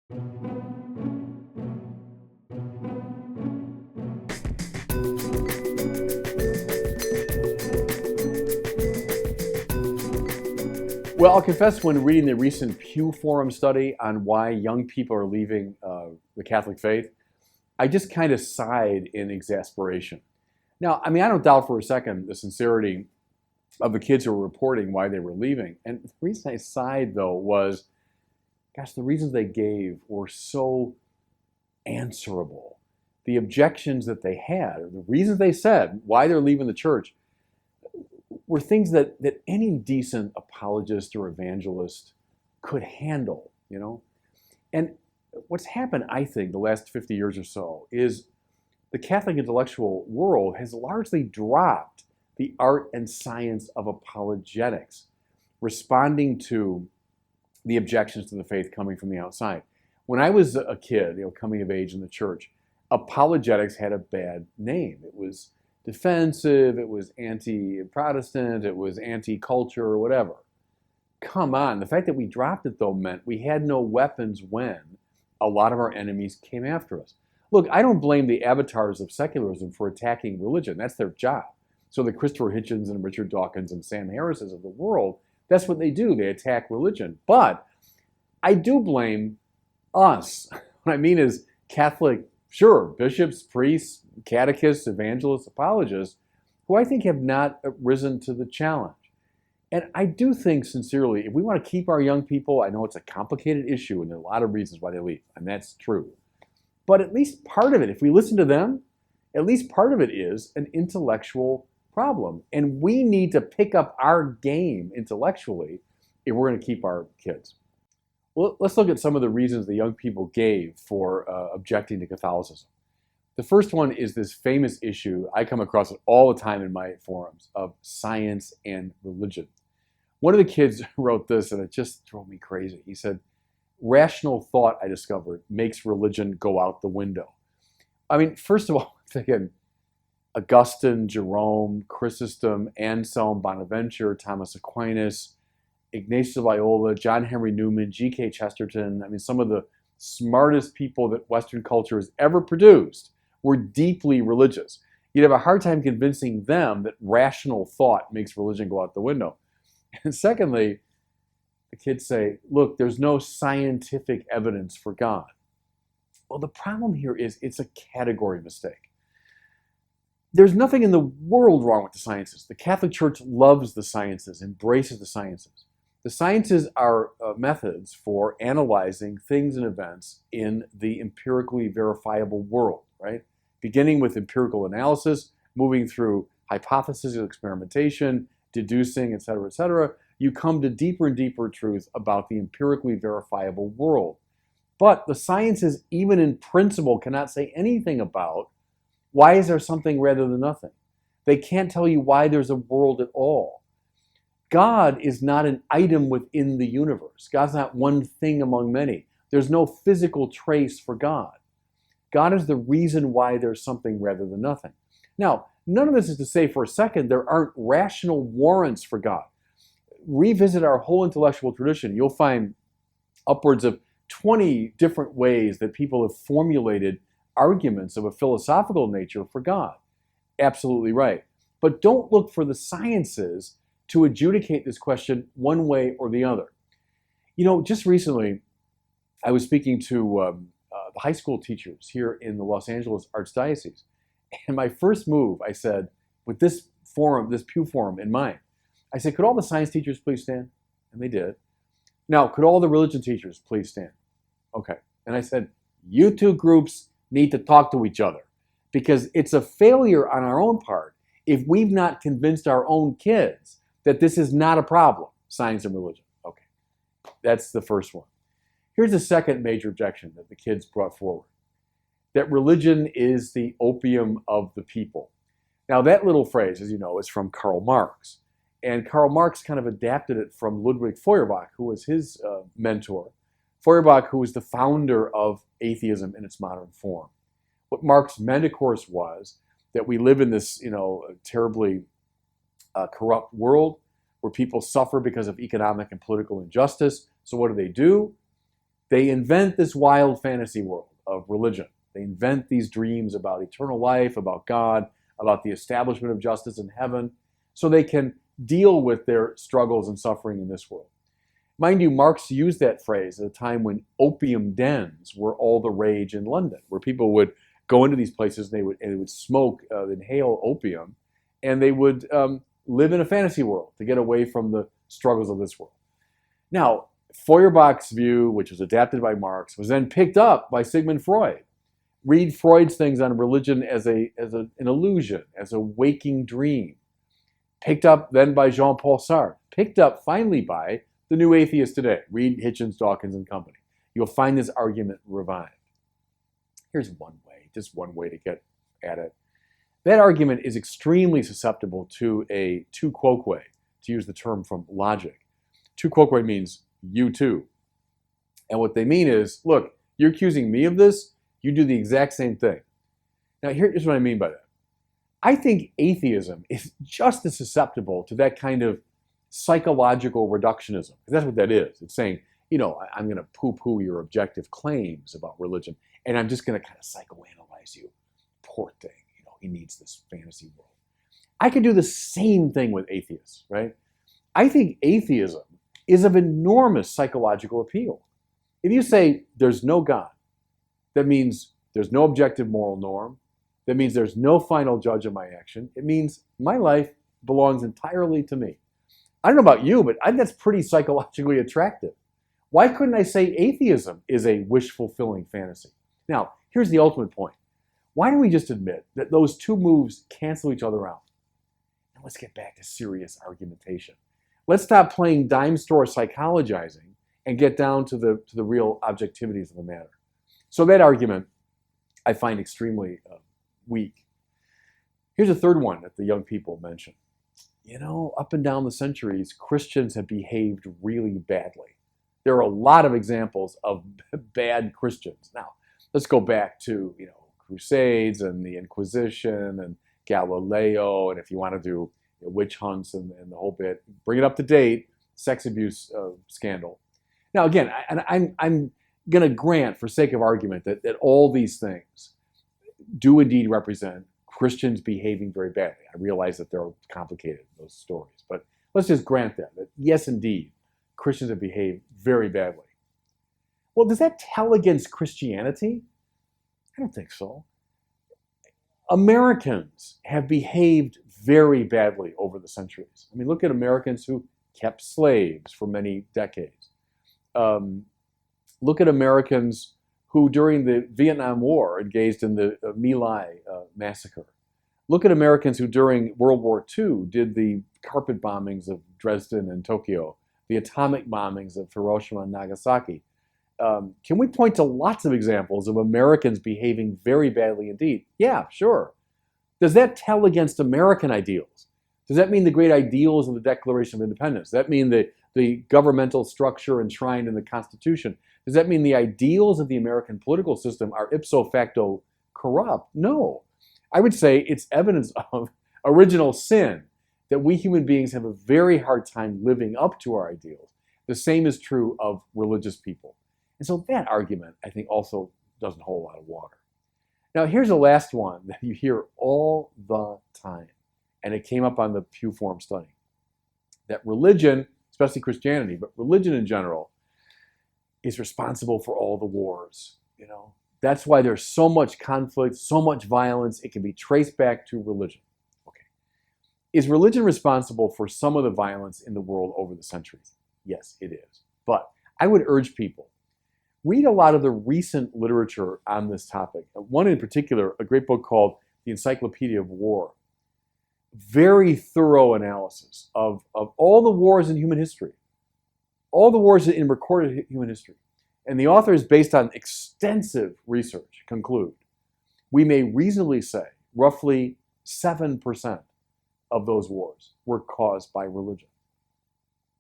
Well, I'll confess when reading the recent Pew Forum study on why young people are leaving the Catholic faith, I just kind of sighed in exasperation. Now, I mean, I don't doubt for a second the sincerity of the kids who were reporting why they were leaving. And the reason I sighed, though, was, gosh, the reasons they gave were so answerable. The objections that they had, or the reasons they said why they're leaving the church, were things that any decent apologist or evangelist could handle, you know? And what's happened, I think, the last 50 years or so is the Catholic intellectual world has largely dropped the art and science of apologetics, responding to the objections to the faith coming from the outside. When I was a kid, coming of age in the church, apologetics had a bad name. It was defensive, it was anti-Protestant, it was anti-culture, or whatever. Come on, the fact that we dropped it, though, meant we had no weapons when a lot of our enemies came after us. Look, I don't blame the avatars of secularism for attacking religion. That's their job. So the Christopher Hitchens and Richard Dawkins and Sam Harrises of the world, that's what they do. They attack religion. But I do blame us. What I mean is Catholic, sure, bishops, priests, catechists, evangelists, apologists, who I think have not risen to the challenge. And I do think, sincerely, if we want to keep our young people, I know it's a complicated issue and there are a lot of reasons why they leave, and that's true. But at least part of it, if we listen to them, at least part of it is an intellectual problem. And we need to pick up our game intellectually if we're going to keep our kids. Well, let's look at some of the reasons the young people gave for objecting to Catholicism. The first one is this famous issue, I come across it all the time in my forums, of science and religion. One of the kids wrote this, and it just drove me crazy. He said, rational thought, I discovered, makes religion go out the window. I mean, first of all, I'm thinking Augustine, Jerome, Chrysostom, Anselm, Bonaventure, Thomas Aquinas, Ignatius of Loyola, John Henry Newman, G.K. Chesterton. I mean, some of the smartest people that Western culture has ever produced were deeply religious. You'd have a hard time convincing them that rational thought makes religion go out the window. And secondly, the kids say, look, there's no scientific evidence for God. Well, the problem here is it's a category mistake. There's nothing in the world wrong with the sciences. The Catholic Church loves the sciences, embraces the sciences. The sciences are methods for analyzing things and events in the empirically verifiable world, right? Beginning with empirical analysis, moving through hypothesis and experimentation, deducing, et cetera, you come to deeper and deeper truth about the empirically verifiable world. But the sciences, even in principle, cannot say anything about why is there something rather than nothing. They can't tell you why there's a world at all. God is not an item within the universe. God's not one thing among many. There's no physical trace for God. God is the reason why there's something rather than nothing. Now, none of this is to say for a second there aren't rational warrants for God. Revisit our whole intellectual tradition. You'll find upwards of 20 different ways that people have formulated arguments of a philosophical nature for God. Absolutely right. But don't look for the sciences to adjudicate this question one way or the other. Just recently, I was speaking to the high school teachers here in the Los Angeles Archdiocese. And my first move, I said, with this forum, this Pew Forum in mind, I said, could all the science teachers please stand? And they did. Now, could all the religion teachers please stand? Okay. And I said, you two groups need to talk to each other because it's a failure on our own part if we've not convinced our own kids that this is not a problem, science and religion. Okay. That's the first one. Here's the second major objection that the kids brought forward, that religion is the opium of the people. Now, that little phrase, as you know, is from Karl Marx. And Karl Marx kind of adapted it from Ludwig Feuerbach, who was his mentor. Feuerbach, who was the founder of atheism in its modern form. What Marx meant, of course, was that we live in this, terribly corrupt world where people suffer because of economic and political injustice. So what do? They invent this wild fantasy world of religion. They invent these dreams about eternal life, about God, about the establishment of justice in heaven, so they can deal with their struggles and suffering in this world. Mind you, Marx used that phrase at a time when opium dens were all the rage in London, where people would go into these places and they would smoke, inhale opium, and they would live in a fantasy world to get away from the struggles of this world. Now, Feuerbach's view, which was adapted by Marx, was then picked up by Sigmund Freud. Read Freud's things on religion as an illusion, as a waking dream. Picked up then by Jean-Paul Sartre. Picked up finally by the new atheists today. Read Hitchens, Dawkins, and company. You'll find this argument revived. Here's one way, just one way to get at it. That argument is extremely susceptible to a tu quoque, to use the term from logic. Tu quoque means you too. And what they mean is, look, you're accusing me of this, you do the exact same thing. Now, here's what I mean by that. I think atheism is just as susceptible to that kind of psychological reductionism. That's what that is. It's saying, I'm going to poo-poo your objective claims about religion, and I'm just going to kind of psychoanalyze you. Poor thing. He needs this fantasy world. I can do the same thing with atheists, right? I think atheism is of enormous psychological appeal. If you say there's no God, that means there's no objective moral norm. That means there's no final judge of my action. It means my life belongs entirely to me. I don't know about you, but that's pretty psychologically attractive. Why couldn't I say atheism is a wish-fulfilling fantasy? Now, here's the ultimate point. Why don't we just admit that those two moves cancel each other out? Now let's get back to serious argumentation. Let's stop playing dime store psychologizing and get down to the real objectivities of the matter. So that argument I find extremely weak. Here's a third one that the young people mention. Up and down the centuries, Christians have behaved really badly. There are a lot of examples of bad Christians. Now, let's go back to, Crusades and the Inquisition and Galileo, and if you want to do witch hunts and the whole bit, bring it up to date, sex abuse scandal. Now, again, I'm going to grant, for sake of argument, that all these things do indeed represent Christians behaving very badly. I realize that they're complicated, those stories, but let's just grant that yes, indeed, Christians have behaved very badly. Well, does that tell against Christianity? I don't think so. Americans have behaved very badly over the centuries. I mean, look at Americans who kept slaves for many decades. Look at Americans who, during the Vietnam War, engaged in the My Lai massacre. Look at Americans who, during World War II, did the carpet bombings of Dresden and Tokyo, the atomic bombings of Hiroshima and Nagasaki. Can we point to lots of examples of Americans behaving very badly indeed? Yeah, sure. Does that tell against American ideals? Does that mean the great ideals of the Declaration of Independence? Does that mean the governmental structure enshrined in the Constitution? Does that mean the ideals of the American political system are ipso facto corrupt? No. I would say it's evidence of original sin, that we human beings have a very hard time living up to our ideals. The same is true of religious people. And so that argument, I think, also doesn't hold a lot of water. Now, here's the last one that you hear all the time, and it came up on the Pew Forum study, that religion, especially Christianity, but religion in general, is responsible for all the wars. That's why there's so much conflict, so much violence. It can be traced back to religion. Okay. Is religion responsible for some of the violence in the world over the centuries? Yes, it is. But I would urge people, read a lot of the recent literature on this topic. One in particular, a great book called The Encyclopedia of War. Very thorough analysis of all the wars in human history. All the wars in recorded human history. And the authors, based on extensive research, conclude we may reasonably say roughly 7% of those wars were caused by religion.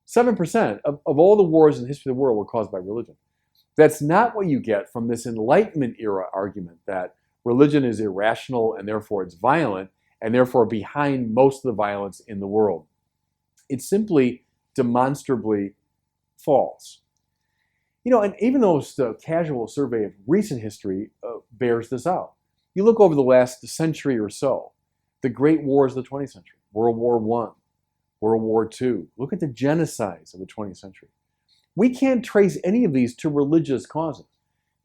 7% of all the wars in the history of the world were caused by religion. That's not what you get from this Enlightenment era argument that religion is irrational and therefore it's violent and therefore behind most of the violence in the world. It's simply demonstrably false. And even though it's the casual survey of recent history bears this out. You look over the last century or so, the great wars of the 20th century, World War I, World War II. Look at the genocides of the 20th century. We can't trace any of these to religious causes.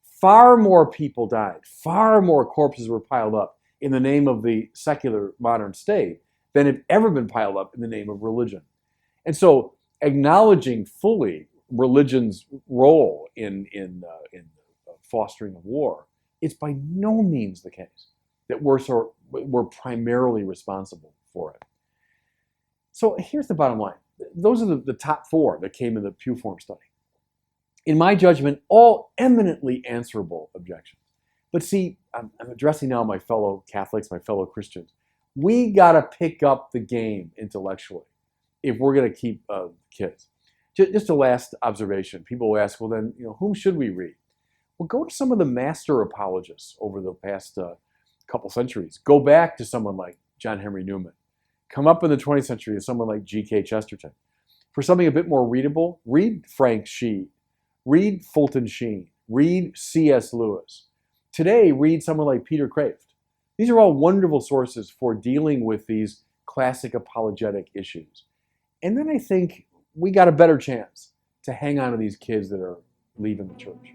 Far more people died, far more corpses were piled up in the name of the secular modern state than have ever been piled up in the name of religion. And so acknowledging fully religion's role in fostering of war, it's by no means the case that we're primarily responsible for it. So here's the bottom line. Those are the top four that came in the Pew Forum study. In my judgment, all eminently answerable objections. But see, I'm addressing now my fellow Catholics, my fellow Christians. We got to pick up the game intellectually if we're going to keep kids. Just a last observation. People will ask, well then, whom should we read? Well, go to some of the master apologists over the past couple centuries. Go back to someone like John Henry Newman. Come up in the 20th century to someone like G.K. Chesterton. For something a bit more readable, read Frank Sheed, read Fulton Sheen, read C.S. Lewis. Today, read someone like Peter Kraft. These are all wonderful sources for dealing with these classic apologetic issues. And then I think we got a better chance to hang on to these kids that are leaving the church.